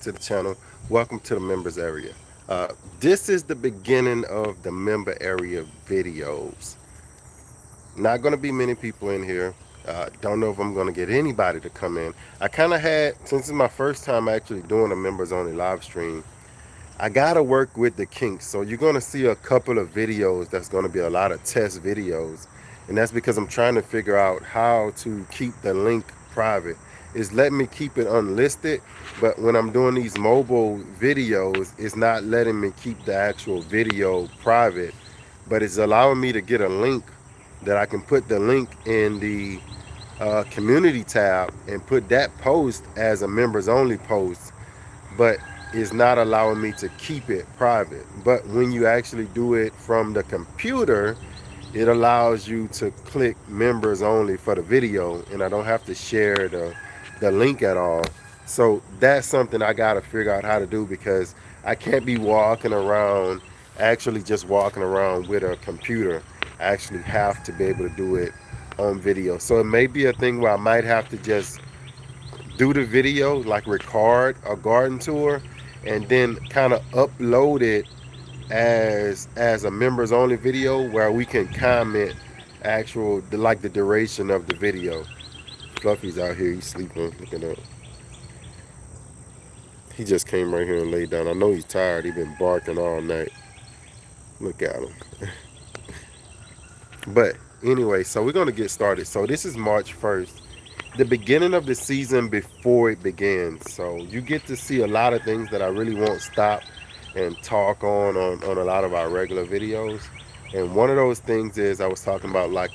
to the channel. Welcome to the members area. This is the beginning of the member area videos. Not going to be many people in here. Don't know if I'm going to get anybody to come in. I kind of had, since it's my first time actually doing a members only live stream, I got to work with the kinks. So you're going to see a couple of videos that's going to be a lot of test videos. And that's because I'm trying to figure out how to keep the link private. It's letting me keep it unlisted, but when I'm doing these mobile videos, it's not letting me keep the actual video private, but it's allowing me to get a link that I can put the link in the community tab and put that post as a members only post, but it's not allowing me to keep it private. But when you actually do it from the computer, it allows you to click members only for the video, and I don't have to share the link at all. So that's something I got to figure out how to do, because I can't be walking around, actually just walking around with a computer. I actually have to be able to do it on video. So it may be a thing where I might have to just do the video, like record a garden tour, and then kind of upload it as a members only video where we can comment actual like the duration of the video. Fluffy's out here, he's sleeping, looking up. He just came right here and laid down. I know he's tired, he's been barking all night. Look at him. But anyway, so we're going to get started. So this is March 1st, the beginning of the season before it begins. So you get to see a lot of things that I really won't stop and talk on a lot of our regular videos. And one of those things is I was talking about like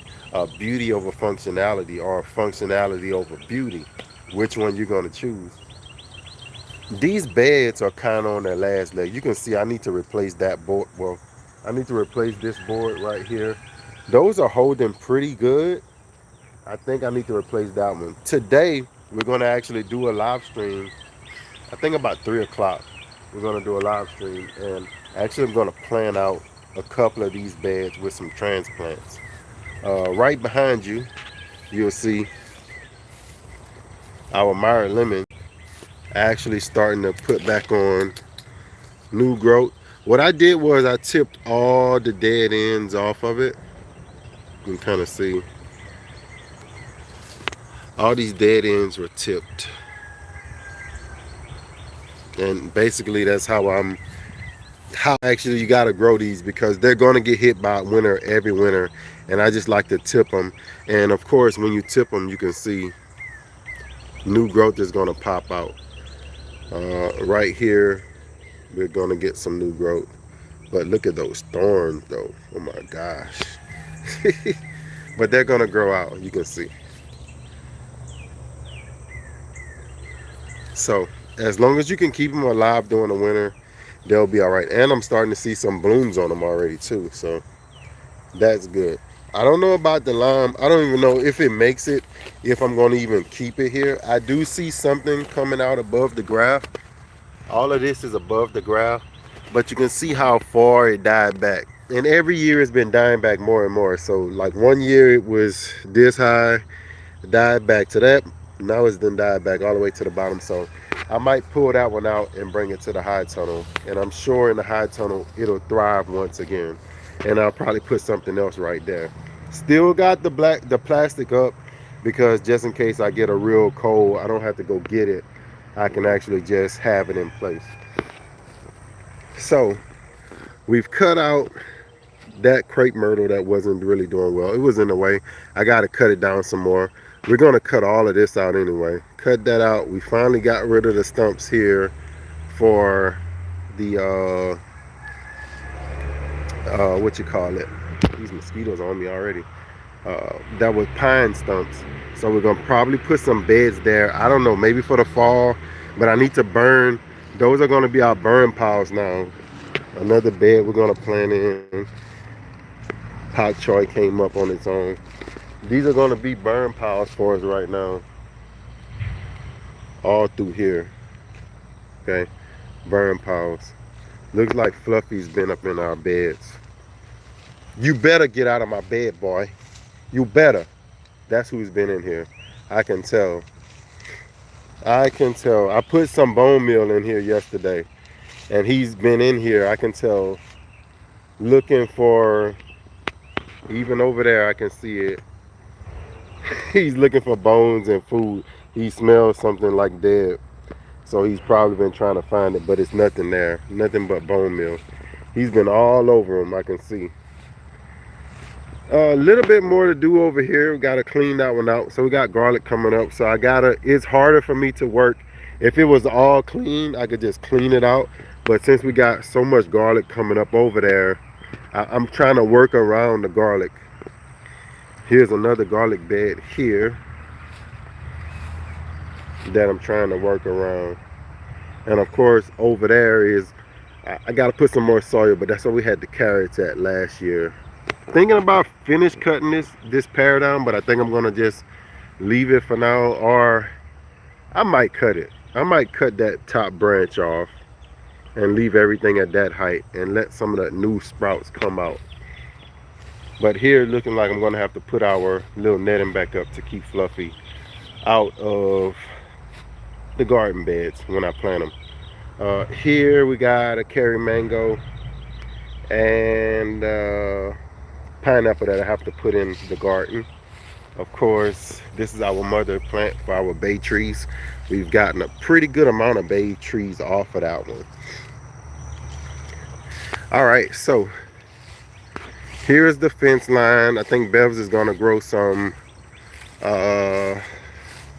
beauty over functionality, or functionality over beauty. Which one you're going to choose? These beds are kind of on their last leg. You can see I need to replace that board. Well, I need to replace this board right here. Those are holding pretty good. I think I need to replace that one. Today, we're going to actually do a live stream. I think about 3 o'clock. We're going to do a live stream. And actually, I'm going to plan out a couple of these beds with some transplants. Right behind you, you'll see our Meyer lemon actually starting to put back on new growth. What I did was I tipped all the dead ends off of it. You can kind of see all these dead ends were tipped. And basically that's how actually you got to grow these, because they're going to get hit by winter every winter, and I just like to tip them. And of course when you tip them, you can see new growth is going to pop out. Right here we're going to get some new growth, but look at those thorns though. Oh my gosh. But they're going to grow out, you can see. So as long as you can keep them alive during the winter, they'll be all right. And I'm starting to see some blooms on them already too, so that's good. I don't know about the lime. I don't even know if it makes it, if I'm going to even keep it here. I do see something coming out above the graph. All of this is above the graph, but you can see how far it died back. And every year it's been dying back more and more. So like one year it was this high, died back to that. Now it's done died back all the way to the bottom. So I might pull that one out and bring it to the high tunnel. And I'm sure in the high tunnel it'll thrive once again. And I'll probably put something else right there. Still got the plastic up, because just in case I get a real cold, I don't have to go get it. I can actually just have it in place. So we've cut out that crepe myrtle that wasn't really doing well. It was in the way. I got to cut it down some more. We're going to cut all of this out anyway. Cut that out. We finally got rid of the stumps here for the what you call it, these mosquitoes on me already. That was pine stumps. So we're gonna probably put some beds there. I don't know, maybe for the fall, but I need to burn. Those are gonna be our burn piles now. Another bed we're gonna plant in. Pak choy came up on its own. These are gonna be burn piles for us right now. All through here. Okay, burn piles. Looks like Fluffy's been up in our beds. You better get out of my bed, boy. You better. That's who's been in here. I can tell. I can tell. I put some bone meal in here yesterday, and he's been in here. I can tell, looking for, even over there, I can see it. He's looking for bones and food. He smells something like dead. So he's probably been trying to find it, but it's nothing there. Nothing but bone meal. He's been all over him, I can see. A little bit more to do over here. We got to clean that one out. So we got garlic coming up. So it's harder for me to work. If it was all clean, I could just clean it out. But since we got so much garlic coming up over there, I'm trying to work around the garlic. Here's another garlic bed here that I'm trying to work around. And of course, over there is, I got to put some more soil, but that's where we had the carrots at last year. Thinking about finish cutting this pear down, but I think I'm gonna just leave it for now, or I might cut it. I might cut that top branch off and leave everything at that height and let some of the new sprouts come out. But here, looking like I'm gonna have to put our little netting back up to keep Fluffy out of the garden beds when I plant them. Here we got a cherry mango and pineapple that I have to put in the garden. Of course, this is our mother plant for our bay trees. We've gotten a pretty good amount of bay trees off of that one. All right, so here's the fence line. I think Bevs is gonna grow some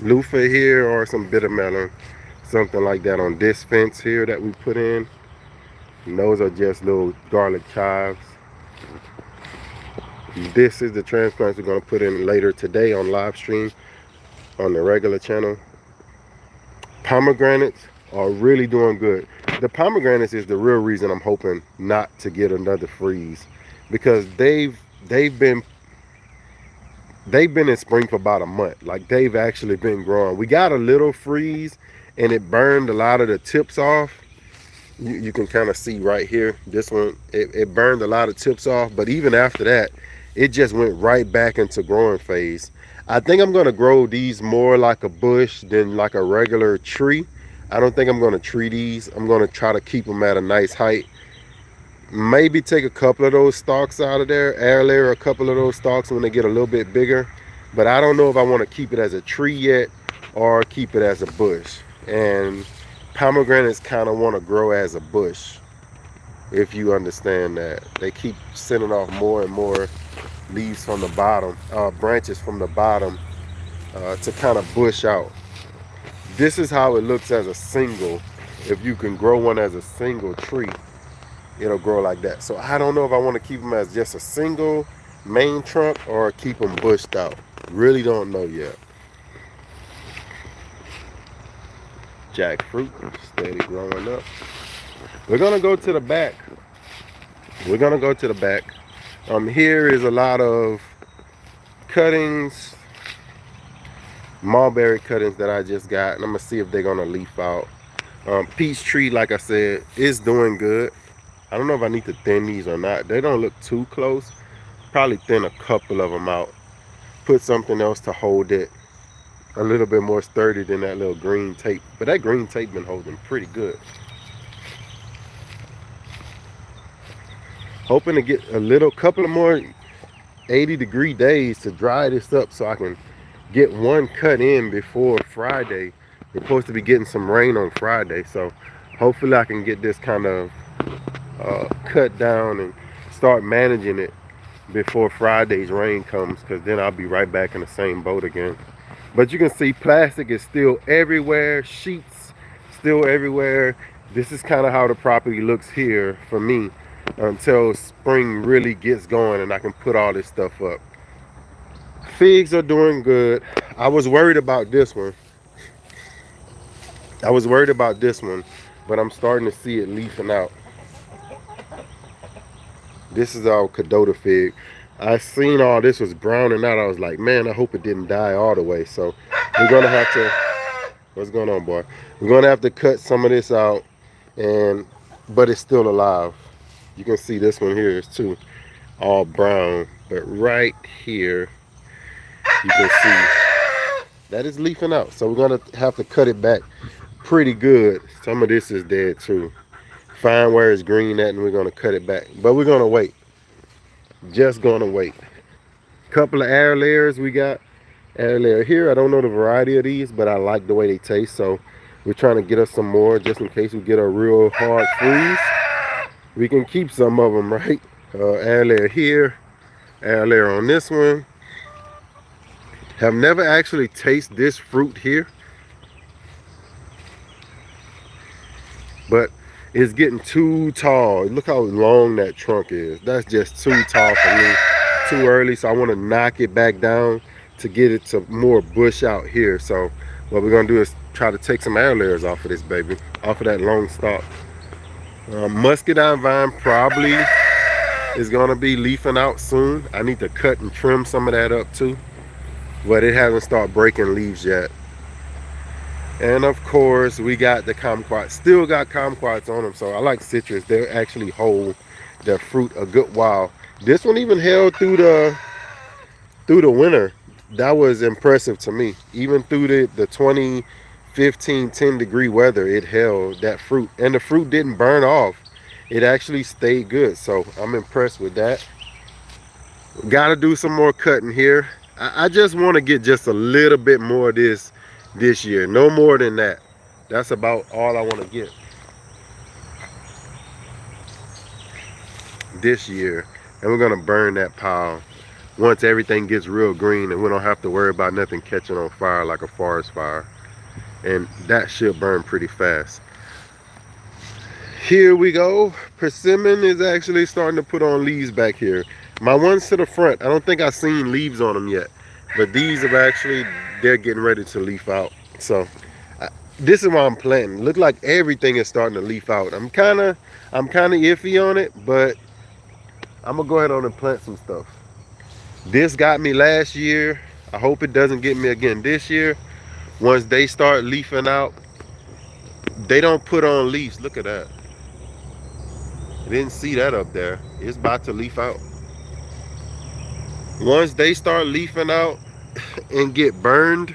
loofah here or some bitter melon, something like that on this fence here that we put in. And those are just little garlic chives. This is the transplants we're going to put in later today on Livestream on the regular channel. Pomegranates are really doing good. The pomegranates is the real reason I'm hoping not to get another freeze, because they've been in spring for about a month. Like, they've actually been growing. We got a little freeze and it burned a lot of the tips off. You can kind of see right here, this one, it burned a lot of tips off, but even after that, it just went right back into growing phase. I think I'm going to grow these more like a bush than like a regular tree. I don't think I'm going to tree these. I'm going to try to keep them at a nice height. Maybe take a couple of those stalks out of there, air layer a couple of those stalks when they get a little bit bigger. But I don't know if I want to keep it as a tree yet or keep it as a bush. And pomegranates kind of want to grow as a bush, if you understand that. They keep sending off more and more leaves from the bottom, branches from the bottom, to kind of bush out. This is how it looks as a single. If you can grow one as a single tree, it'll grow like that. So I don't know if I want to keep them as just a single main trunk or keep them bushed out. Really don't know yet. Jackfruit, steady growing up. We're gonna go to the back. Here is a lot of cuttings, mulberry cuttings that I just got, and I'm gonna see if they're gonna leaf out. Peach tree, like I said, is doing good. I don't know if I need to thin these or not. They don't look too close. Probably thin a couple of them out. Put something else to hold it a little bit more sturdy than that little green tape. But that green tape been holding pretty good. Hoping to get a couple of more 80-degree days to dry this up so I can get one cut in before Friday. We're supposed to be getting some rain on Friday, so hopefully I can get this kind of cut down and start managing it before Friday's rain comes, because then I'll be right back in the same boat again. But you can see plastic is still everywhere, sheets still everywhere. This is kind of how the property looks here for me until spring really gets going and I can put all this stuff up. Figs are doing good. I was worried about this one, but I'm starting to see it leafing out. This is our Cadota fig. I seen all this was browning out. I was like, man, I hope it didn't die all the way. So we're gonna have to, what's going on, boy? We're gonna have to cut some of this out, but it's still alive. You can see this one here is too all brown, but right here you can see that is leafing out. So we're gonna have to cut it back pretty good. Some of this is dead too. Find where it's green at and we're gonna cut it back. But we're gonna wait. Just gonna wait. Couple of air layers we got. Air layer here. I don't know the variety of these, but I like the way they taste. So we're trying to get us some more just in case we get a real hard freeze. We can keep some of them, right? Air layer here. Air layer on this one. Have never actually tasted this fruit here, but it's getting too tall. Look how long that trunk is. That's just too tall for me. Too early, so I want to knock it back down to get it to more bush out here. So what we're gonna do is try to take some air layers off of this baby, off of that long stalk. Muscadine vine probably is gonna be leafing out soon. I need to cut and trim some of that up too, but it hasn't started breaking leaves yet. And of course we got the kumquats. Still got kumquats on them, so I like citrus. They actually hold their fruit a good while. This one even held through the winter. That was impressive to me. Even through the 10 degree weather, it held that fruit, and the fruit didn't burn off. It actually stayed good, so I'm impressed with that. Gotta do some more cutting here. I just want to get just a little bit more of this year, no more than that. That's about all I want to get this year. And we're gonna burn that pile once everything gets real green and we don't have to worry about nothing catching on fire like a forest fire. And that should burn pretty fast. Here we go. Persimmon is actually starting to put on leaves back here. My ones to the front, I don't think I've seen leaves on them yet, but these have actually, they're getting ready to leaf out. So this is why I'm planting. Look like everything is starting to leaf out. I'm kind of iffy on it, but I'm gonna go ahead on and plant some stuff. This got me last year. I hope it doesn't get me again this year. Once they start leafing out, they don't put on leaves. Look at that. I didn't see that up there. It's about to leaf out. Once they start leafing out and get burned,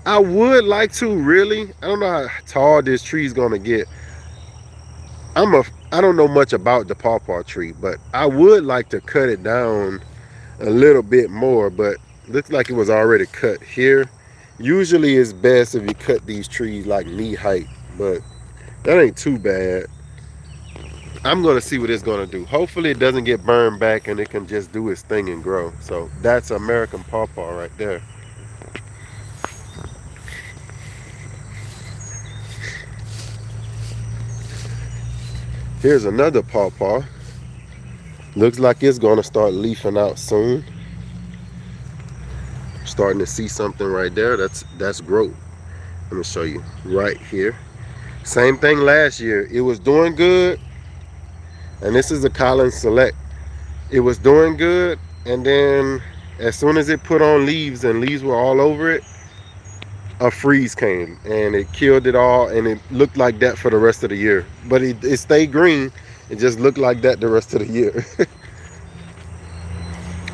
I would like to really, I don't know how tall this tree is gonna get. I don't know much about the pawpaw tree, but I would like to cut it down a little bit more, but looks like it was already cut here. Usually it's best if you cut these trees like knee height, but that ain't too bad. I'm gonna see what it's gonna do. Hopefully it doesn't get burned back and it can just do its thing and grow. So that's American pawpaw right there. Here's another pawpaw. Looks like it's gonna start leafing out soon. Starting to see something right there. That's growth. Let me show you right here. Same thing last year. It was doing good, and this is a Collins Select. It was doing good, and then as soon as it put on leaves and leaves were all over it, a freeze came and it killed it all, and it looked like that for the rest of the year. But it stayed green. It just looked like that the rest of the year.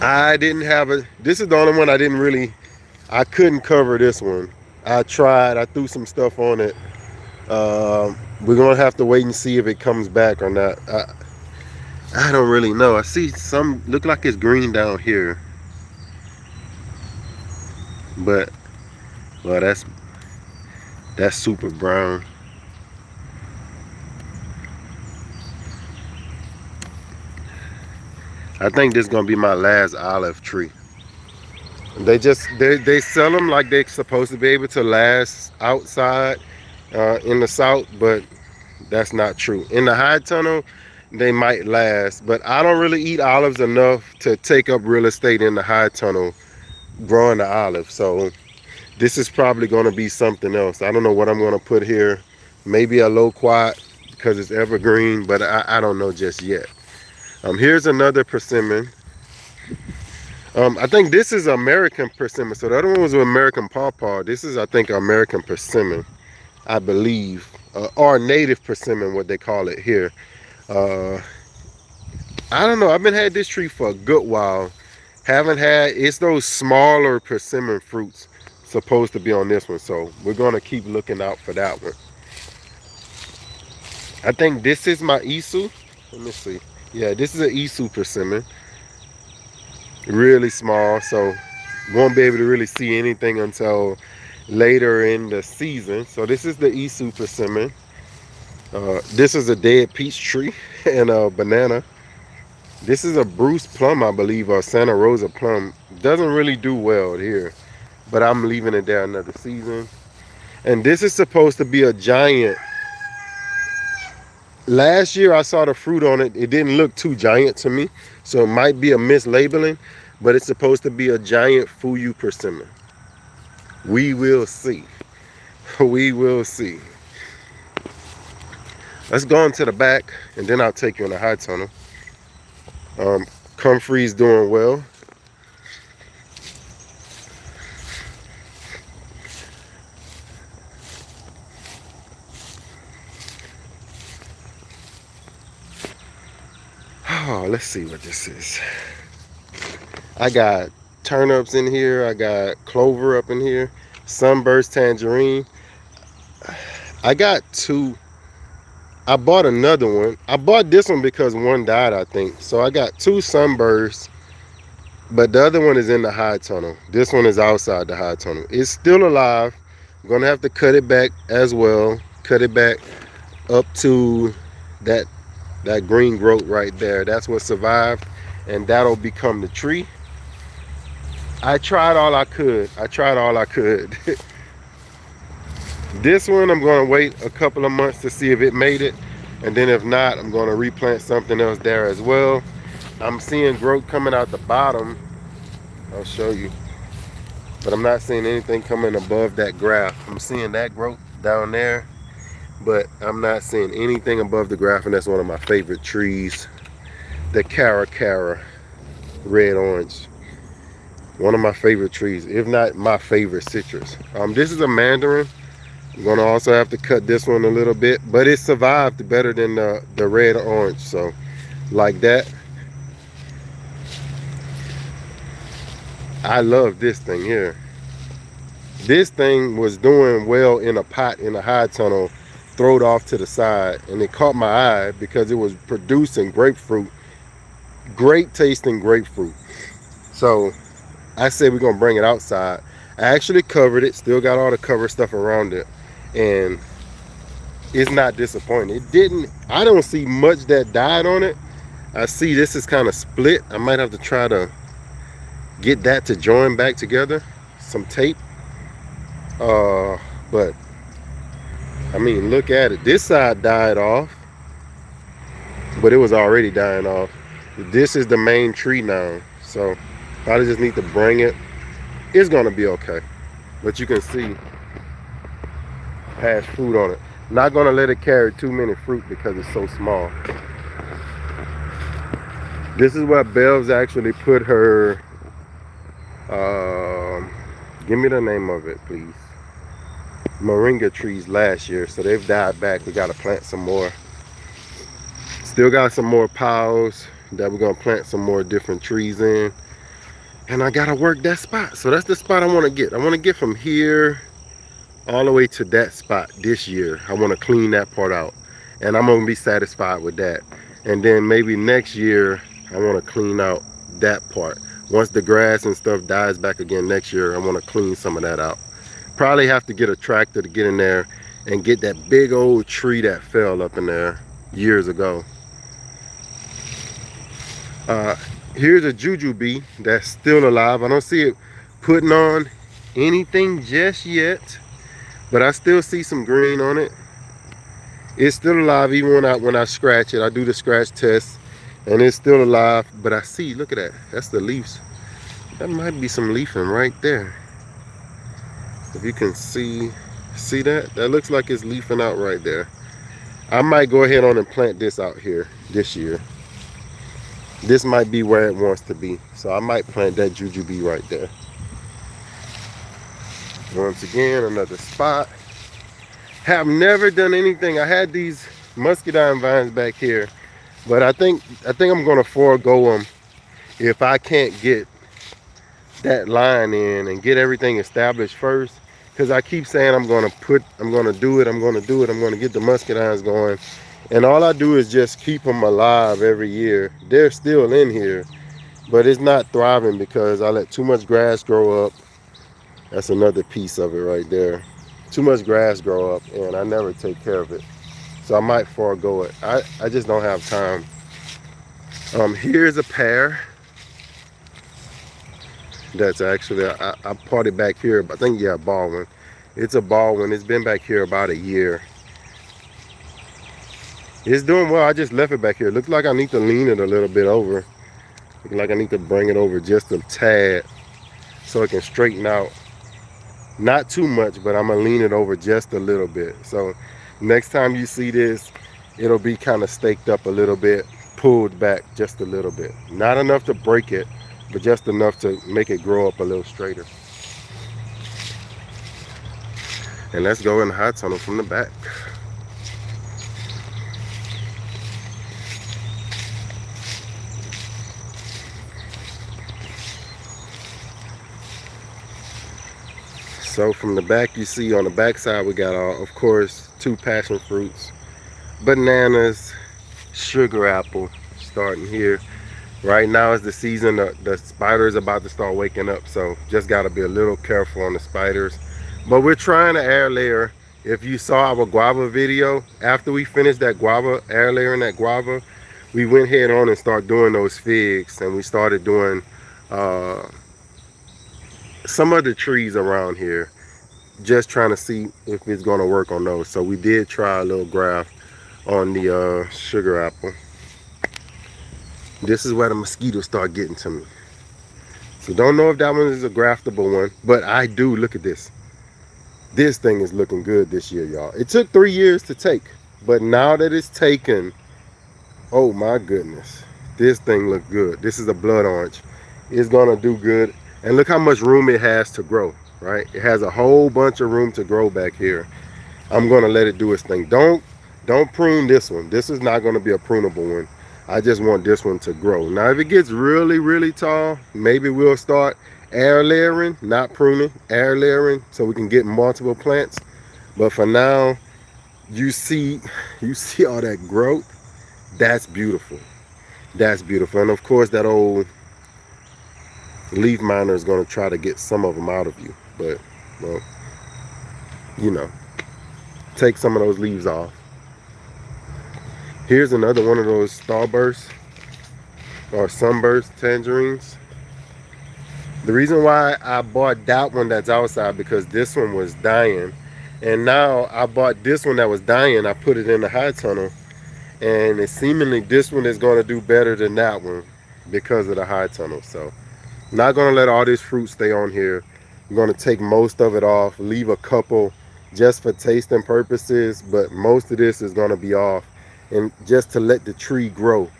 I didn't have a, this is the only one I couldn't cover this one. I tried, I threw some stuff on it. We're gonna have to wait and see if it comes back or not. I don't really know. I see some, look like it's green down here. But, well, that's super brown. I think this is gonna be my last olive tree. They sell them like they're supposed to be able to last outside in the south, but that's not true. In the high tunnel, they might last, but I don't really eat olives enough to take up real estate in the high tunnel growing the olive. So this is probably going to be something else. I don't know what I'm going to put here. Maybe a loquat because it's evergreen, but I don't know just yet. Here's another persimmon. I think this is American persimmon. So the other one was American pawpaw. This is, I think, American persimmon, I believe, or native persimmon, what they call it here. I don't know. I've been had this tree for a good while. Haven't had, it's those smaller persimmon fruits. supposed to be on this one. So we're gonna keep looking out for that one. I think this is my Isu. Let me see. Yeah, this is an Isu persimmon. Really small, so won't be able to really see anything until later in the season. So this is the Isu persimmon. This is a dead peach tree and a banana. This is a Bruce plum, I believe, or Santa Rosa plum. Doesn't really do well here, but I'm leaving it there another season. And this is supposed to be a giant. Last year I saw the fruit on it. It didn't look too giant to me, so it might be a mislabeling, but it's supposed to be a giant Fuyu persimmon. We will see. We will see. Let's go into the back, and then I'll take you in the high tunnel. Comfrey's doing well. Oh, let's see what this is. I got turnips in here. I got clover up in here. Sunburst tangerine. I got two. I bought another one. I bought this one because one died, I think. So I got two sunbursts, but the other one is in the high tunnel. This one is outside the high tunnel. It's still alive. I'm gonna have to cut it back as well. Cut it back up to that green growth right there. That's what survived, and that'll become the tree. I tried all I could. This one I'm going to wait a couple of months to see if it made it, and then if not, I'm going to replant something else there as well. I'm seeing growth coming out the bottom. I'll show you, but I'm not seeing anything coming above that graph. I'm seeing that growth down there, but I'm not seeing anything above the graph, and that's one of my favorite trees, the Cara red orange. One of my favorite trees, if not my favorite citrus. This is a mandarin. I'm gonna also have to cut this one a little bit, but it survived better than the red orange, so like that. I love this thing here. This thing was doing well in a pot in a high tunnel, throwed off to the side, and it caught my eye because it was producing grapefruit, great tasting grapefruit. So I said we're gonna bring it outside. I actually covered it, still got all the cover stuff around it, and it's not disappointing. I don't see much that died on it. I see this is kind of split. I might have to try to get that to join back together, some tape. But I mean, look at it. This side died off, but it was already dying off. This is the main tree now, so probably just need to bring it. It's gonna be okay, but you can see it has fruit on it. Not gonna let it carry too many fruit because it's so small. This is where Bells actually put her give me the name of it, please. Moringa trees last year, so they've died back. We got to plant some more. Still got some more piles that we're gonna plant some more different trees in, and I gotta work that spot. So that's the spot I want to get. I want to get from here all the way to that spot this year. I want to clean that part out, and I'm gonna be satisfied with that. And then maybe next year I want to clean out that part. Once the grass and stuff dies back again next year, I want to clean some of that out. Probably have to get a tractor to get in there and get that big old tree that fell up in there years ago. Here's a jujube that's still alive. I don't see it putting on anything just yet, but I still see some green on it. It's still alive even when I scratch it. I do the scratch test, and it's still alive. But I see, look at that. That's the leaves. That might be some leafing right there. If you can see that? That looks like it's leafing out right there. I might go ahead on and plant this out here this year. This might be where it wants to be. So I might plant that jujube right there. Once again, another spot. Have never done anything. I had these muscadine vines back here, but I think I'm gonna forego them if I can't get that line in and get everything established first. Because I keep saying I'm gonna do it, I'm gonna do it, I'm gonna get the muscadines going. And all I do is just keep them alive every year. They're still in here, but it's not thriving because I let too much grass grow up. That's another piece of it right there. Too much grass grow up and I never take care of it. So I might forego it. I just don't have time. Here's a pair that's actually, I parted back here, but I think, yeah, Baldwin. It's a Baldwin. It's been back here about a year. It's doing well. I just left it back here. Looks like I need to lean it a little bit over. Looks like I need to bring it over just a tad so it can straighten out. Not too much, but I'm going to lean it over just a little bit. So next time you see this, it'll be kind of staked up a little bit, pulled back just a little bit. Not enough to break it, but just enough to make it grow up a little straighter. And let's go in the high tunnel from the back. So from the back, you see on the back side, we got, of course, 2 passion fruits, bananas, sugar apple, starting here. Right now is the season, the spiders about to start waking up, so just got to be a little careful on the spiders. But we're trying to air layer. If you saw our guava video, after we finished that guava, air layering that guava, we went head on and started doing those figs, and we started doing some other trees around here, just trying to see if it's going to work on those. So we did try a little graft on the sugar apple. This is where the mosquitoes start getting to me. So don't know if that one is a graftable one, but I do. Look at this. This thing is looking good this year, y'all. It took 3 years to take, but now that it's taken, oh my goodness, this thing looks good. This is a blood orange. It's gonna do good. And look how much room it has to grow, right? It has a whole bunch of room to grow back here. I'm gonna let it do its thing. Don't prune this one. This is not gonna be a prunable one. I just want this one to grow. Now if it gets really, really tall, maybe we'll start air layering, not pruning, air layering, so we can get multiple plants. But for now, you see all that growth. That's beautiful. That's beautiful. And of course that old leaf miner is going to try to get some of them out of you, but well, you know, take some of those leaves off. Here's another one of those starburst or sunburst tangerines. The reason why I bought that one that's outside, because this one was dying, and now I bought this one that was dying. I put it in the high tunnel, and it's seemingly this one is going to do better than that one because of the high tunnel. So not going to let all this fruit stay on here. I'm going to take most of it off, leave a couple just for tasting purposes, but most of this is going to be off, and just to let the tree grow.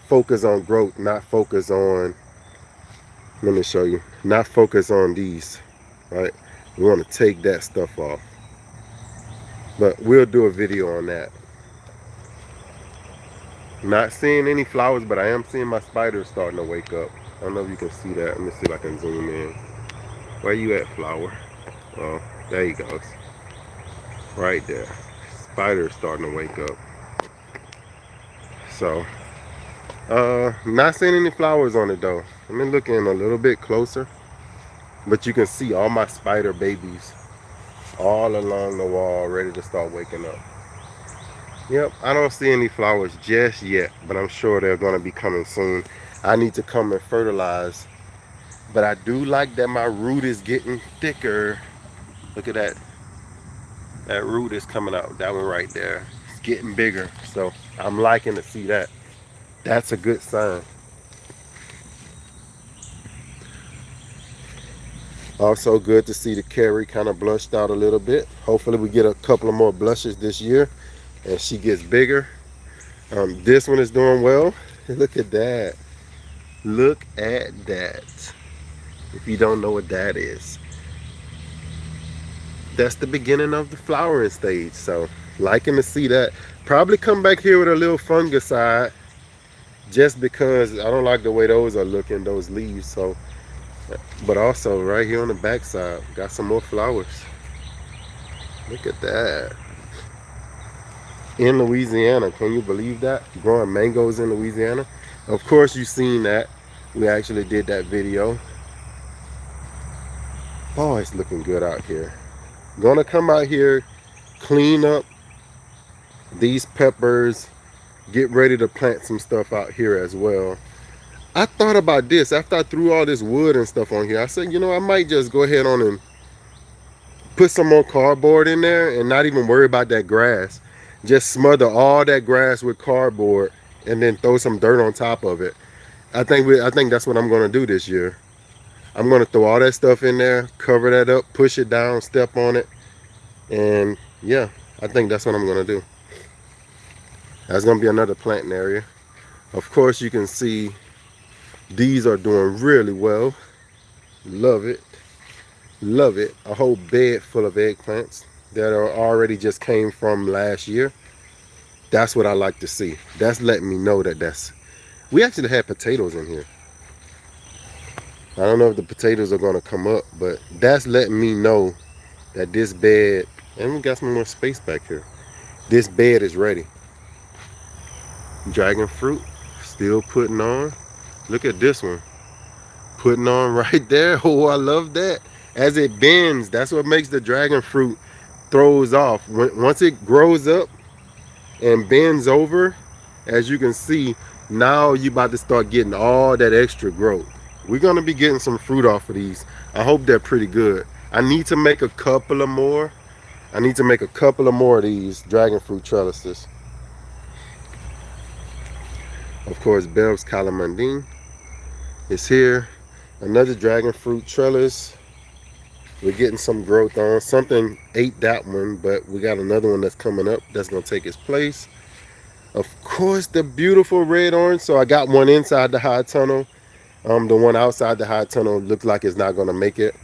Focus on growth, not focus on, let me show you, not focus on these, right? We want to take that stuff off, but we'll do a video on that. Not seeing any flowers, but I am seeing my spiders starting to wake up. I don't know if you can see that. Let me see if I can zoom in. Where you at, flower? Oh, there he goes. Right there. Spiders starting to wake up. So, not seeing any flowers on it though. I'm looking a little bit closer, but you can see all my spider babies all along the wall ready to start waking up. Yep, I don't see any flowers just yet, but I'm sure they're going to be coming soon. I need to come and fertilize, but I do like that my root is getting thicker. Look at that. That root is coming out. That one right there. It's getting bigger. So I'm liking to see that. That's a good sign. Also good to see the Carrie kind of blushed out a little bit. Hopefully we get a couple of more blushes this year and she gets bigger. This one is doing well. Look at that. Look at that. If you don't know what that is, that's the beginning of the flowering stage. So liking to see that. Probably come back here with a little fungicide, just because I don't like the way those are looking, those leaves. So But also right here on the back side, got some more flowers. Look at that. In Louisiana, can you believe that? Growing mangoes in Louisiana. Of course you've seen that. We actually did that video. Oh, it's looking good out here. Gonna come out here, clean up these peppers, get ready to plant some stuff out here as well. I thought about this after I threw all this wood and stuff on here. I said, you know, I might just go ahead on and put some more cardboard in there and not even worry about that grass. Just smother all that grass with cardboard and then throw some dirt on top of it. I think that's what I'm gonna do this year. I'm gonna throw all that stuff in there, cover that up, push it down, step on it, and yeah, I think that's what I'm gonna do. That's gonna be another planting area. Of course, you can see these are doing really well. Love it, love it. A whole bed full of eggplants that are already just came from last year. That's what I like to see. That's letting me know that that's. We actually had potatoes in here. I don't know if the potatoes are gonna come up, but that's letting me know that this bed, and we got some more space back here. This bed is ready. Dragon fruit, still putting on. Look at this one, putting on right there. Oh, I love that. As it bends, that's what makes the dragon fruit throws off. Once it grows up and bends over, as you can see, now you about to start getting all that extra growth. We're gonna be getting some fruit off of these. I hope they're pretty good. I need to make a couple of more. I need to make a couple of more of these dragon fruit trellises. Of course, Bell's Calamandine is here. Another dragon fruit trellis. We're getting some growth on. Something ate that one, but we got another one that's coming up that's gonna take its place. Of course, the beautiful red orange. So I got one inside the high tunnel. The one outside the high tunnel looks like it's not gonna make it.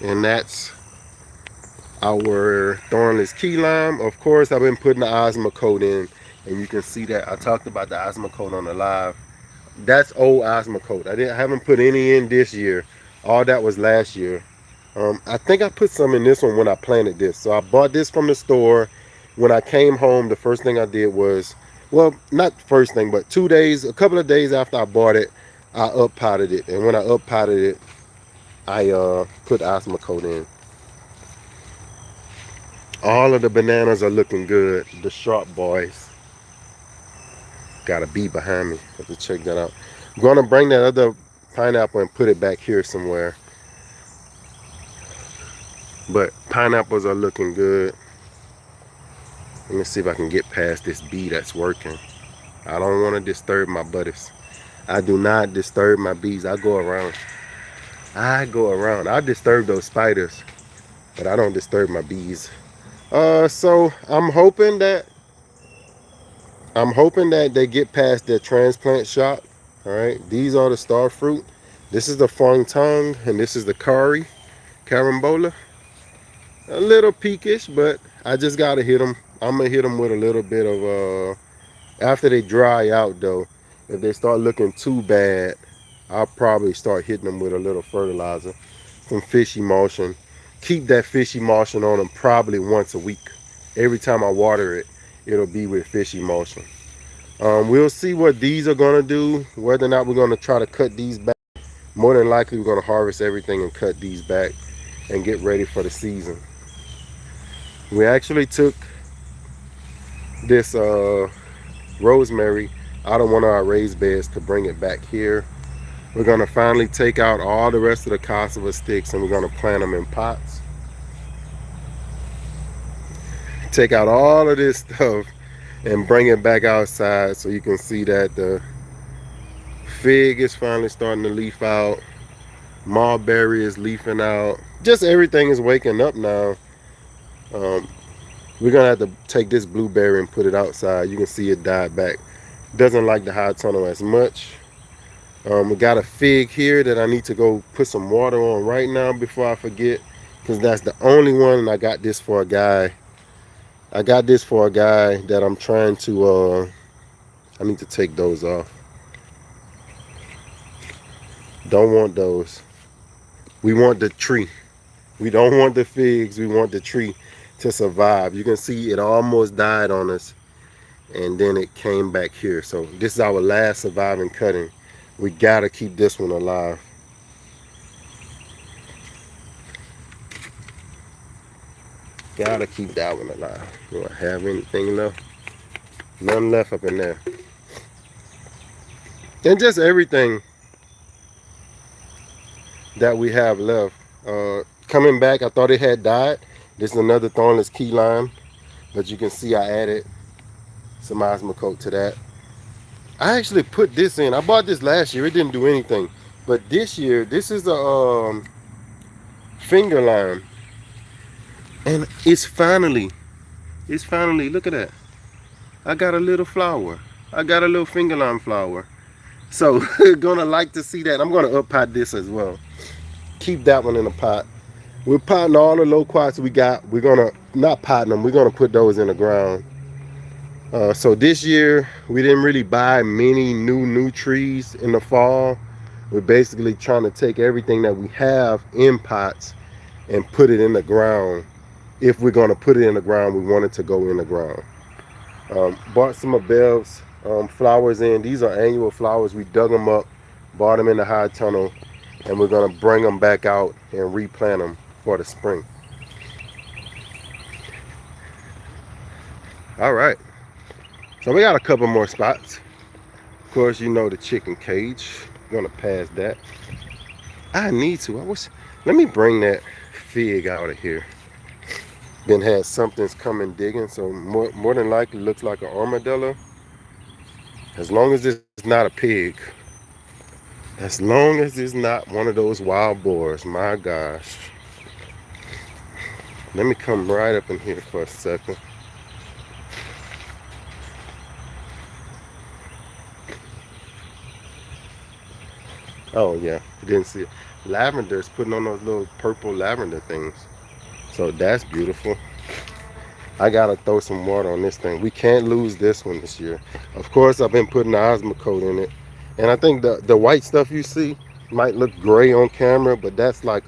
And that's our thornless key lime. Of course, I've been putting the Osmocote in, and you can see that I talked about the Osmocote on the live. That's old Osmocote. I haven't put any in this year. All that was last year. I think I put some in this one when I planted this. So I bought this from the store. When I came home, the first thing I did was, well, not the first thing, but a couple of days after I bought it, I up potted it. And when I up potted it, I put Osmocote in. All of the bananas are looking good. The sharp boys. Got a bee behind me. Have to check that out. I'm gonna bring that other pineapple and put it back here somewhere. But pineapples are looking good. Let me see if I can get past this bee that's working. I don't want to disturb my buddies. I do not disturb my bees. I go around. I disturb those spiders, but I don't disturb my bees. So I'm hoping that they get past their transplant shot. All right, these are the star fruit. This is the fong tong, and this is the carambola. A little peakish, but I just gotta hit them. I'm gonna hit them with a little bit of after they dry out though. If they start looking too bad, I'll probably start hitting them with a little fertilizer, some fish emulsion. Keep that fish emulsion on them probably once a week. Every time I water it, it'll be with fish emulsion. We'll see what these are gonna do, whether or not we're gonna try to cut these back. More than likely, we're gonna harvest everything and cut these back and get ready for the season. We actually took this rosemary out of one of our raised beds to bring it back here. We're gonna finally take out all the rest of the cassava sticks and we're gonna plant them in pots. Take out all of this stuff and bring it back outside so you can see that the fig is finally starting to leaf out. Mulberry is leafing out. Just everything is waking up now. We're gonna have to take this blueberry and put it outside. You can see it died back. Doesn't like the high tunnel as much. We got a fig here that I need to go put some water on right now before I forget, because that's the only one. And I got this for a guy. That I'm trying to I need to take those off. Don't want those. We want the tree. We don't want the figs. We want the tree to survive. You can see it almost died on us, and then it came back here. So this is our last surviving cutting. We gotta keep this one alive. Gotta keep that one alive. Do I have anything left? None left up in there. And just everything that we have left. Coming back, I thought it had died. This is another thornless key lime, but you can see I added some osmocote to that. I actually put this in. I bought this last year. It didn't do anything, but this year, this is a finger lime, and it's finally. Look at that. I got a little flower. I got a little finger lime flower. So gonna like to see that. I'm gonna up pot this as well. Keep that one in the pot. We're potting all the loquats we got. We're gonna not potting them. We're gonna put those in the ground. So this year we didn't really buy many new trees in the fall. We're basically trying to take everything that we have in pots and put it in the ground. If we're gonna put it in the ground, we want it to go in the ground. Bought some of Bev's flowers in. These are annual flowers. We dug them up, bought them in the high tunnel, and we're gonna bring them back out and replant them for the spring. All right, so we got a couple more spots. Of course, you know the chicken cage. Gonna pass that. I need to. Let me bring that fig out of here. Then had something's coming digging, so more than likely looks like an armadillo. As long as it's not a pig. As long as it's not one of those wild boars. My gosh. Let me come right up in here for a second. Oh yeah, you didn't see it. Lavender's putting on those little purple lavender things. So that's beautiful. I gotta throw some water on this thing. We can't lose this one this year. Of course, I've been putting the osmocote in it. And I think the white stuff you see might look gray on camera, but that's like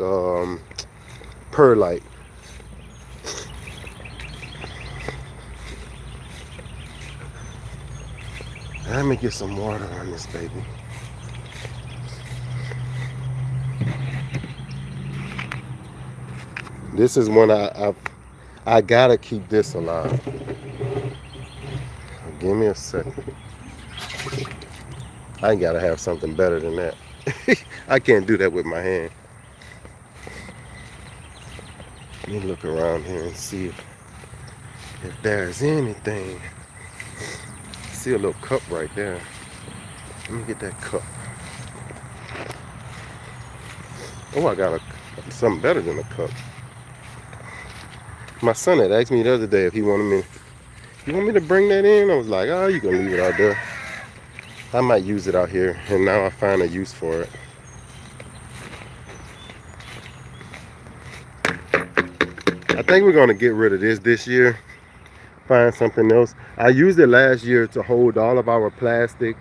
perlite. Let me get some water on this baby. This is one I gotta keep this alive. Give me a second. I gotta have something better than that. I can't do that with my hand. Let me look around here and see if there's anything. See a little cup right there. Let me get that cup. Oh, I got something better than a cup. My son had asked me the other day if he wanted me. You want me to bring that in? I was like, oh, you can leave it out there. I might use it out here, and now I find a use for it. I think we're gonna get rid of this year. Find something else. I used it last year to hold all of our plastic,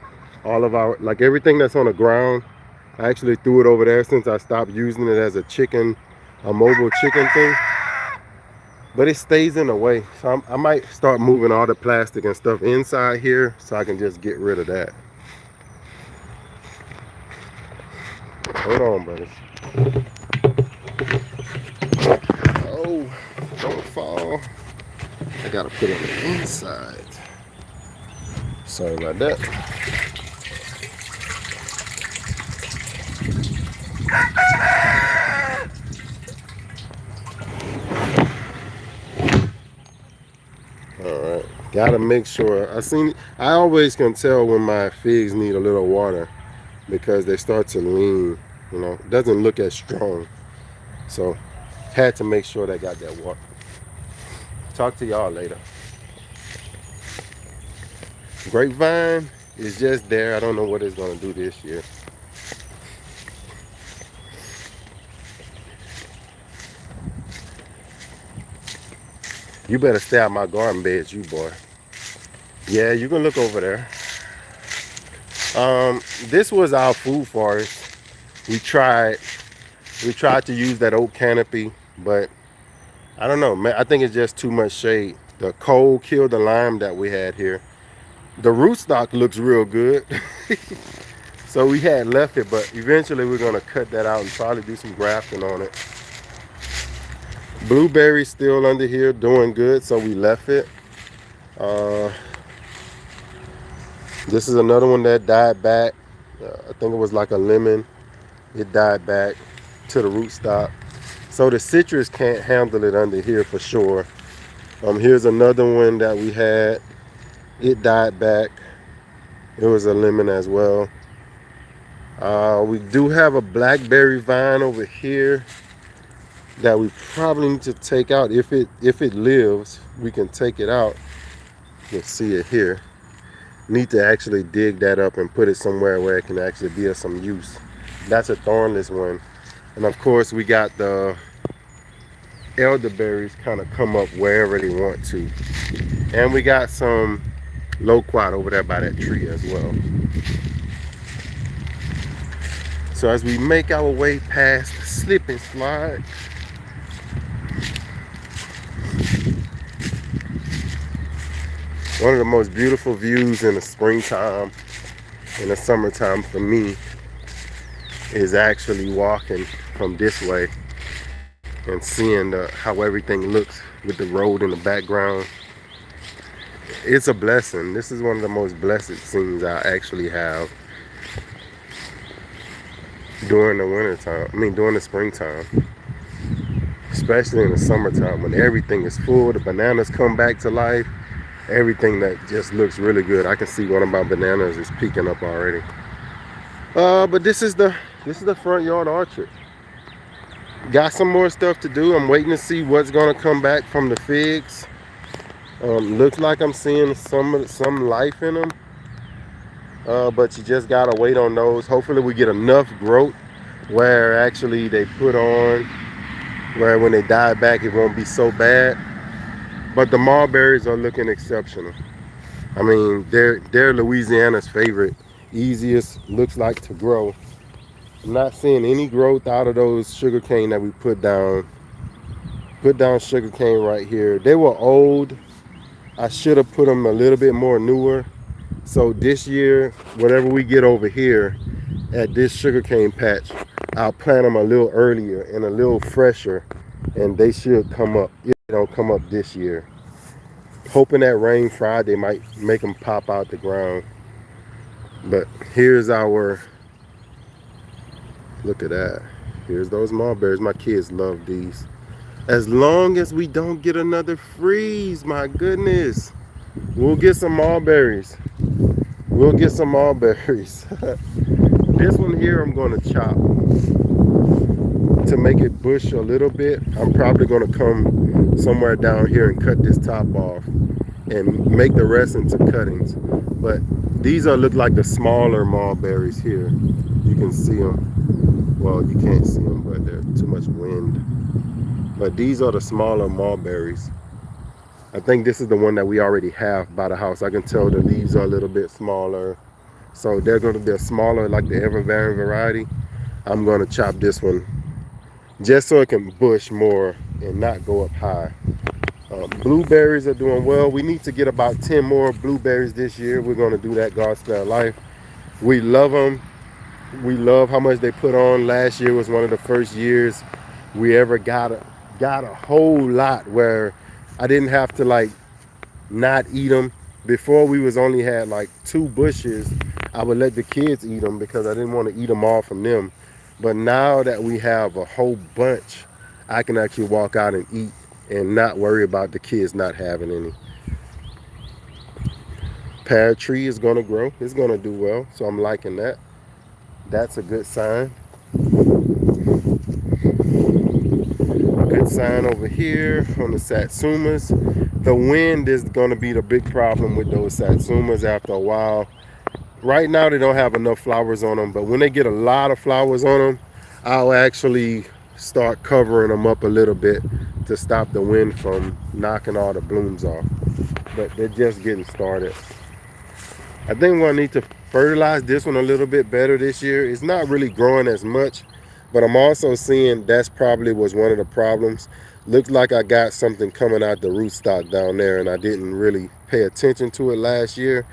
all of our, like everything that's on the ground. I actually threw it over there since I stopped using it as a mobile chicken thing. But it stays in the way. So I might start moving all the plastic and stuff inside here so I can just get rid of that. Hold on, buddy. Oh, don't fall. I gotta put it on the inside. Sorry about that. Alright. Gotta make sure. I always can tell when my figs need a little water because they start to lean, it doesn't look as strong. So had to make sure they got that water. Talk to y'all later. Grapevine is just there. I don't know what it's gonna do this year. You better stay out my garden beds, you boy. Yeah, you can look over there. This was our food forest. We tried to use that oak canopy, but I don't know, man. I think it's just too much shade. The cold killed the lime that we had here. The rootstock looks real good. So we had left it, but eventually we're gonna cut that out and probably do some grafting on it. Blueberries still under here doing good, so we left it. Uh, this is another one that died back. I think it was like a lemon. It died back to the rootstock. So the citrus can't handle it under here for sure. Here's another one that we had. It died back. It was a lemon as well. We do have a blackberry vine over here that we probably need to take out. If it lives, we can take it out. You can see it here. Need to actually dig that up and put it somewhere where it can actually be of some use. That's a thornless one. And of course we got the elderberries kind of come up wherever they want to. And we got some loquat over there by that tree as well. So as we make our way past the slip and slide, one of the most beautiful views in the springtime, in the summertime for me, is actually walking from this way and seeing how everything looks with the road in the background. It's a blessing. This is one of the most blessed scenes I actually have during the wintertime. I mean, during the springtime, especially in the summertime when everything is full. The bananas come back to life. Everything that just looks really good. I can see one of my bananas is peeking up already. But this is the front yard orchard. Got some more stuff to do. I'm waiting to see what's gonna come back from the figs. Looks like I'm seeing some life in them. But you just gotta wait on those. Hopefully we get enough growth where actually they put on, where when they die back it won't be so bad. But the mulberries are looking exceptional. I mean, they're Louisiana's favorite, easiest, looks like to grow. I'm not seeing any growth out of those sugarcane that we put down. Put down sugarcane right here. They were old. I should have put them a little bit more newer. So this year, whatever we get over here at this sugarcane patch, I'll plant them a little earlier and a little fresher, and they should come up. If they don't come up this year. Hoping that rain Friday might make them pop out the ground. But here's our, look at that. Here's those mulberries. My kids love these. As long as we don't get another freeze, my goodness. We'll get some mulberries. We'll get some mulberries. This one here I'm going to chop to make it bush a little bit. I'm probably going to come somewhere down here and cut this top off and make the rest into cuttings. But these look like the smaller mulberries here. You can see them. Well, you can't see them, but there's too much wind. But these are the smaller mulberries. I think this is the one that we already have by the house. I can tell the leaves are a little bit smaller. So they're going to be smaller, like the ever-varying variety. I'm going to chop this one just so it can bush more and not go up high. Blueberries are doing well. We need to get about 10 more blueberries this year. We're going to do that, God spare life. We love them. We love how much they put on. Last year was one of the first years we ever got a whole lot where I didn't have to like not eat them. Before we was only had like 2 bushes. I would let the kids eat them because I didn't want to eat them all from them. But now that we have a whole bunch, I can actually walk out and eat and not worry about the kids not having any. Pear tree is going to grow. It's going to do well. So I'm liking that. That's a good sign. Good sign over here on the satsumas. The wind is going to be the big problem with those satsumas after a while. Right now they don't have enough flowers on them, but when they get a lot of flowers on them, I'll actually start covering them up a little bit to stop the wind from knocking all the blooms off. But they're just getting started. I think we'll need to fertilized this one a little bit better this year. It's not really growing as much, but I'm also seeing that's probably was one of the problems. Looks like I got something coming out the rootstock down there, and I didn't really pay attention to it last year,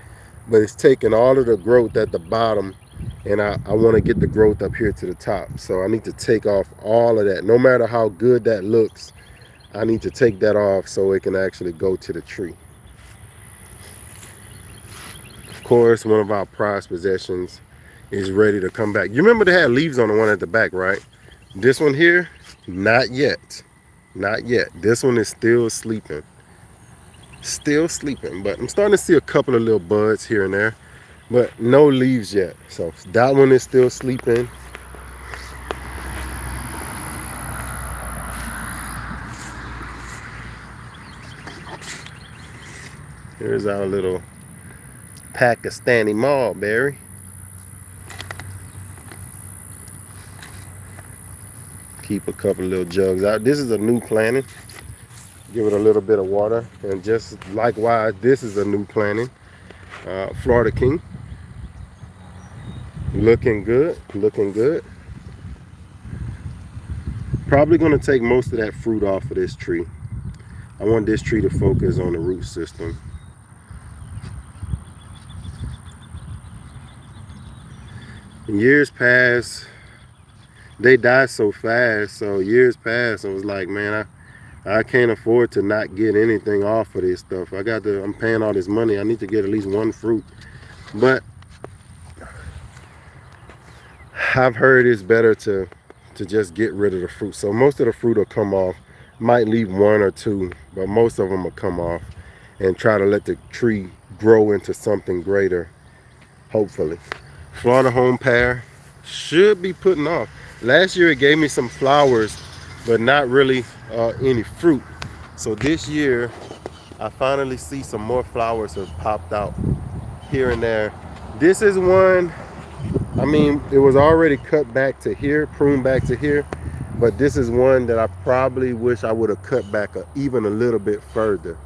but it's taking all of the growth at the bottom, and I want to get the growth up here to the top. So I need to take off all of that. No matter how good that looks, I need to take that off so it can actually go to the tree. Of course, one of our prized possessions is ready to come back. You remember they had leaves on the one at the back, right? This one here, not yet. Not yet. This one is still sleeping. Still sleeping, but I'm starting to see a couple of little buds here and there, but no leaves yet. So that one is still sleeping. Here's our little Pakistani mulberry. Keep a couple of little jugs out. This is a new planting. Give it a little bit of water, and just likewise, this is a new planting. Florida King. Looking good, looking good. Probably going to take most of that fruit off of this tree. I want this tree to focus on the root system. In years past, they die so fast. So years past, I was like, man, I can't afford to not get anything off of this stuff. I'm paying all this money. I need to get at least one fruit. But I've heard it's better to just get rid of the fruit. So most of the fruit will come off. Might leave one or two, but most of them will come off, and try to let the tree grow into something greater, hopefully. Florida home pear should be putting off. Last year it gave me some flowers, but not really any fruit. So this year I finally see some more flowers have popped out here and there. This is one, I mean, it was already cut back to here, pruned back to here, but this is one that I probably wish I would have cut back even a little bit further,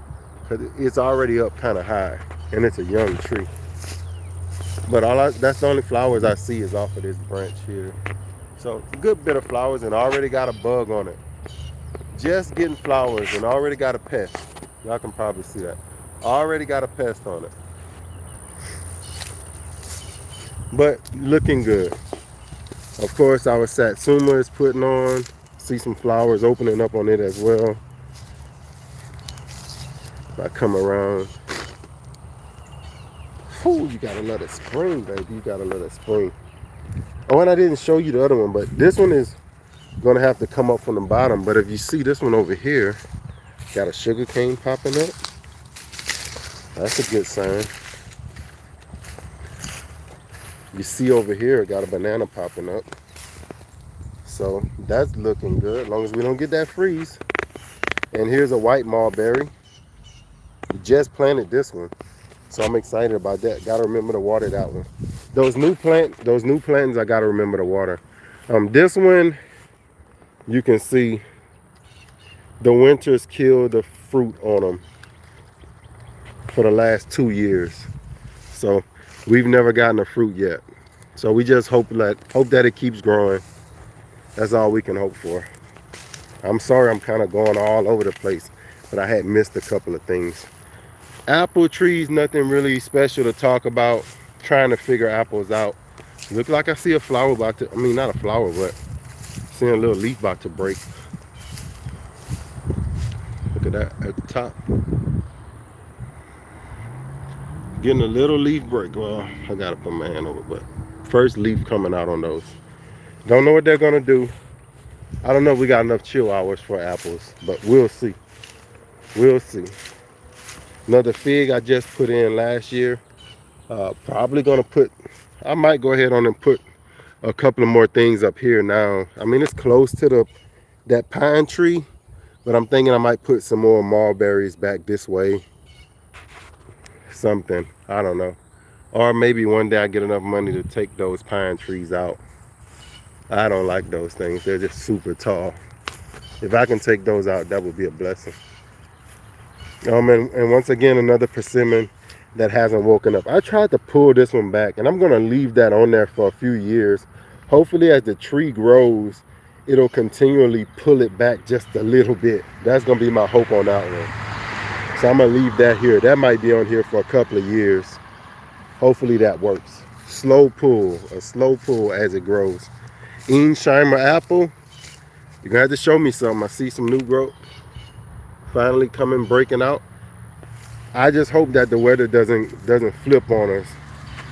because it's already up kind of high, and it's a young tree. But that's the only flowers I see is off of this branch here. So a good bit of flowers, and already got a bug on it. Just getting flowers and already got a pest. Y'all can probably see that. Already got a pest on it. But looking good. Of course, our satsuma is putting on. See some flowers opening up on it as well. If I come around. Ooh, you gotta let it spring, baby. You gotta let it spring. Oh, and I didn't show you the other one, but this one is gonna have to come up from the bottom. But if you see this one over here, got a sugar cane popping up. That's a good sign. You see over here, got a banana popping up. So that's looking good, as long as we don't get that freeze. And here's a white mulberry. We just planted this one, so I'm excited about that. Gotta remember to water that one. Those new plantings, I gotta remember to water. This one, you can see the winters killed the fruit on them for the last 2 years. So we've never gotten a fruit yet. So we just hope that it keeps growing. That's all we can hope for. I'm sorry I'm kind of going all over the place, but I had missed a couple of things. Apple trees, nothing really special to talk about. Trying to figure apples out. Look like I see a flower about to, I mean not a flower, but seeing a little leaf about to break. Look at that at the top. Getting a little leaf break. Well, I gotta put my hand over, but first leaf coming out on those. Don't know what they're gonna do. I don't know if we got enough chill hours for apples, but we'll see. We'll see. Another fig I just put in last year. Probably gonna I might go ahead on and put a couple of more things up here now. I mean, it's close to that pine tree, but I'm thinking I might put some more mulberries back this way. Something, I don't know. Or maybe one day I get enough money to take those pine trees out. I don't like those things. They're just super tall. If I can take those out, that would be a blessing. And once again, another persimmon. that hasn't woken up. I tried to pull this one back, and I'm going to leave that on there for a few years. Hopefully as the tree grows, it'll continually pull it back just a little bit. That's going to be my hope on that one. So I'm going to leave that here. That might be on here for a couple of years. Hopefully that works. A slow pull as it grows. Ensheimer apple, you're going to have to show me something. I see some new growth finally coming, breaking out. I just hope that the weather doesn't flip on us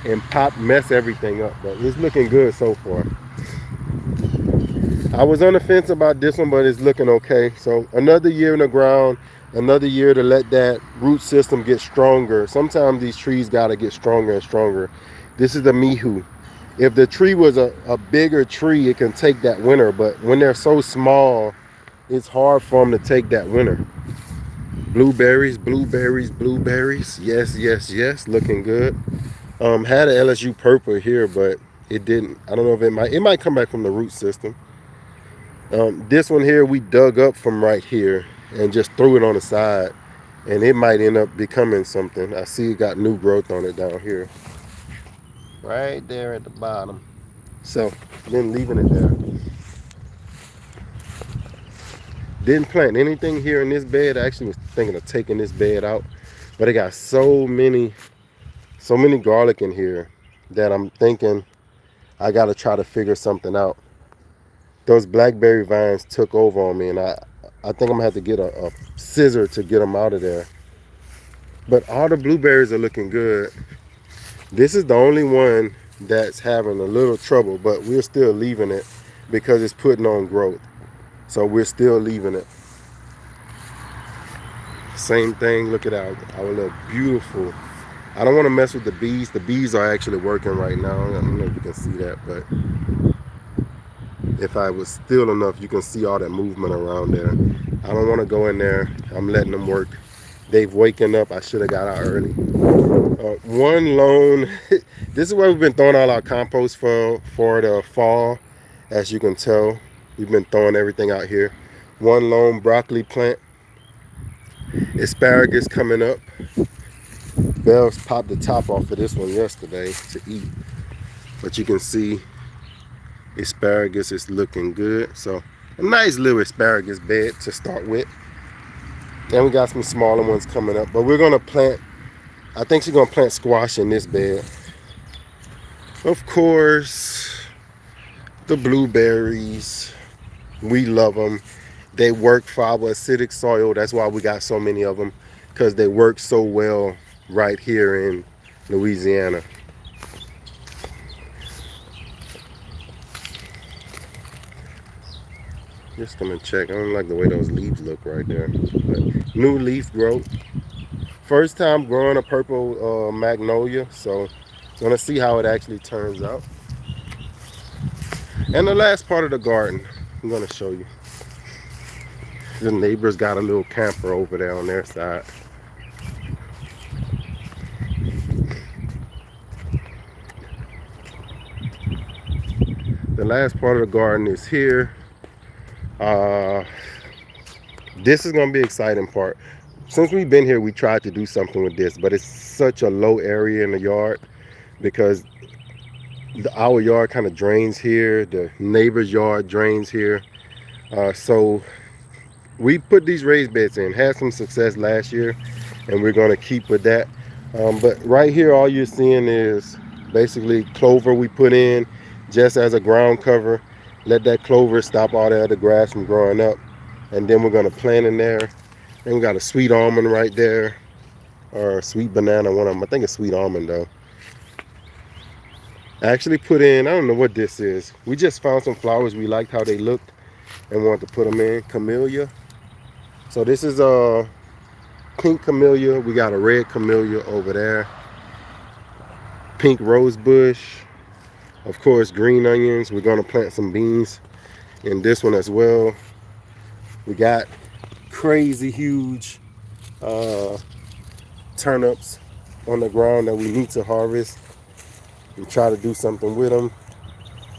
and mess everything up, but it's looking good so far. I was on the fence about this one, but it's looking okay. So another year in the ground, another year to let that root system get stronger. Sometimes these trees got to get stronger and stronger. This is the mihu. If the tree was a bigger tree, it can take that winter, but when they're so small, it's hard for them to take that winter. Blueberries, blueberries, blueberries. Yes, yes, yes. Looking good. Had an LSU purple here, but it didn't. I don't know if it might come back from the root system. This one here we dug up from right here and just threw it on the side, and it might end up becoming something. I see it got new growth on it down here, right there at the bottom. So been leaving it there. Didn't plant anything here in this bed. I actually was thinking of taking this bed out, but it got so many garlic in here that I'm thinking I got to try to figure something out. Those blackberry vines took over on me, and I think I'm gonna have to get a scissor to get them out of there. But all the blueberries are looking good. This is the only one that's having a little trouble, but we're still leaving it because it's putting on growth. So we're still leaving it. Same thing, look at our little beautiful. I don't want to mess with the bees. The bees are actually working right now. I don't know if you can see that, but if I was still enough, you can see all that movement around there. I don't want to go in there. I'm letting them work. They've waken up. I should have got out early. One lone, this is where we've been throwing all our compost for the fall. As you can tell, we've been throwing everything out here. One lone broccoli plant. Asparagus coming up. Bells popped the top off of this one yesterday to eat. But you can see asparagus is looking good. So a nice little asparagus bed to start with. And we got some smaller ones coming up. But we're going to plant, I think she's going to plant squash in this bed. Of course, the blueberries. We love them. They work for our acidic soil. That's why we got so many of them, because they work so well right here in Louisiana. Just gonna check. I don't like the way those leaves look right there. But new leaf growth. First time growing a purple magnolia, so gonna see how it actually turns out. And the last part of the garden, I'm gonna show you. The neighbors got a little camper over there on their side. The last part of the garden is here. This is going to be an exciting part. Since we've been here, we tried to do something with this, but it's such a low area in the yard because our yard kind of drains here. The neighbor's yard drains here. So we put these raised beds in, had some success last year, and we're going to keep with that. But right here, all you're seeing is basically clover we put in just as a ground cover. Let that clover stop all the other grass from growing up. And then we're going to plant in there. And we got a sweet almond right there. Or a sweet banana, one of them. I think it's sweet almond though. I actually put in, I don't know what this is. We just found some flowers. We liked how they looked and wanted to put them in. Camellia. So this is a pink camellia. We got a red camellia over there. Pink rose bush. Of course, green onions. We're going to plant some beans in this one as well. We got crazy huge turnips on the ground that we need to harvest and try to do something with them.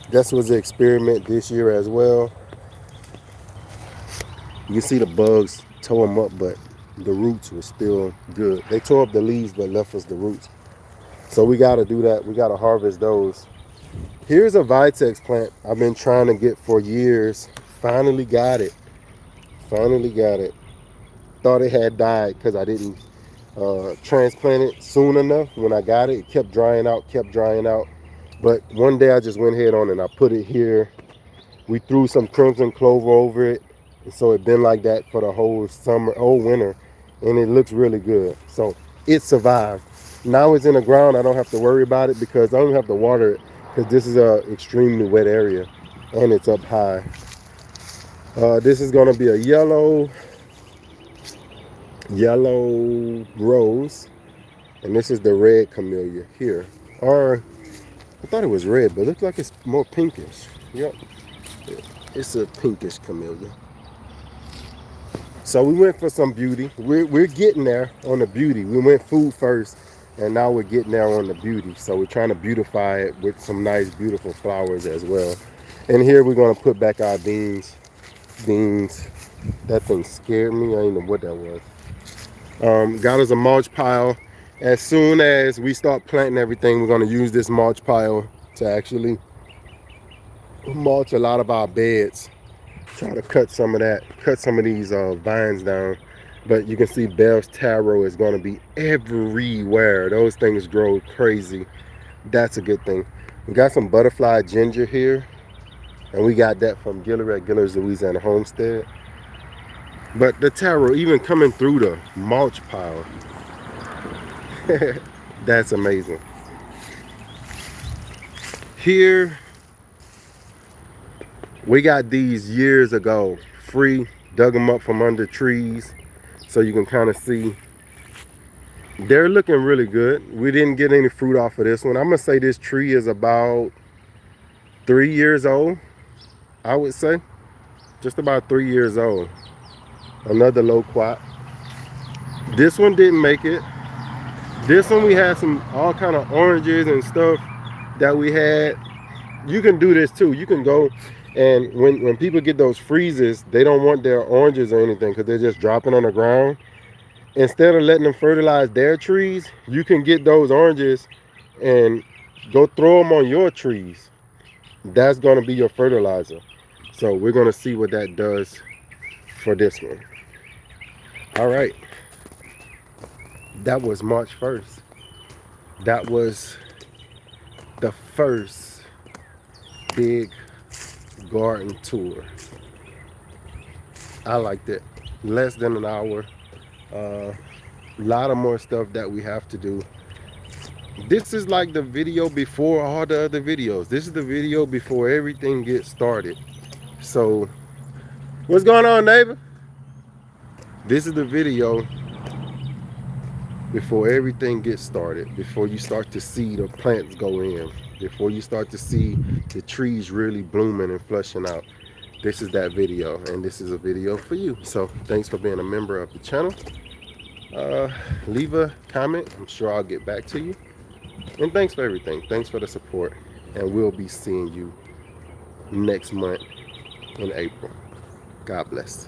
This was an experiment this year as well. You can see the bugs tow them up, but the roots were still good. They tore up the leaves but left us the roots. So we got to do that. We got to harvest those. Here's a Vitex plant I've been trying to get for years. Finally got it. Finally got it. Thought it had died because I didn't transplant it soon enough. When I got it, it kept drying out, kept drying out. But one day I just went ahead on and I put it here. We threw some crimson clover over it. And so it's been like that for the whole summer, whole winter. And it looks really good. So it survived. Now it's in the ground. I don't have to worry about it because I don't have to water it because this is a extremely wet area and it's up high. This is going to be a yellow rose, and this is the red camellia here. Or I thought it was red, but it looks like it's more pinkish. Yep, it's a pinkish camellia. So we went for some beauty. We're getting there on the beauty. We went food first, and now we're getting there on the beauty. So we're trying to beautify it with some nice, beautiful flowers as well. And here we're gonna put back our beans. That thing scared me. I didn't know what that was. Got us a mulch pile. As soon as we start planting everything, we're going to use this mulch pile to actually mulch a lot of our beds. Try to cut some of these vines down. But you can see Bell's taro is going to be everywhere. Those things grow crazy. That's a good thing. We got some butterfly ginger here, and we got that from Giller at Giller's Louisiana Homestead. But the taro, even coming through the mulch pile, that's amazing. Here, we got these years ago, free, dug them up from under trees, so you can kind of see. They're looking really good. We didn't get any fruit off of this one. I'm gonna say this tree is about 3 years old, I would say. Just about 3 years old. Another loquat. This one didn't make it. This one we had all kind of oranges and stuff that we had. You can do this too. You can go, and when people get those freezes, they don't want their oranges or anything because they're just dropping on the ground. Instead of letting them fertilize their trees, you can get those oranges and go throw them on your trees. That's going to be your fertilizer. So we're going to see what that does for this one. All right, that was March 1st. That was the first big garden tour. I liked it. Less than an hour. A lot of more stuff that we have to do. This is like the video before all the other videos. This is the video before everything gets started. So what's going on, neighbor? This is the video before everything gets started, before you start to see the plants go in, before you start to see the trees really blooming and flushing out. This is that video, and this is a video for you. So thanks for being a member of the channel. Leave a comment. I'm sure I'll get back to you. And thanks for everything. Thanks for the support. And we'll be seeing you next month in April. God bless.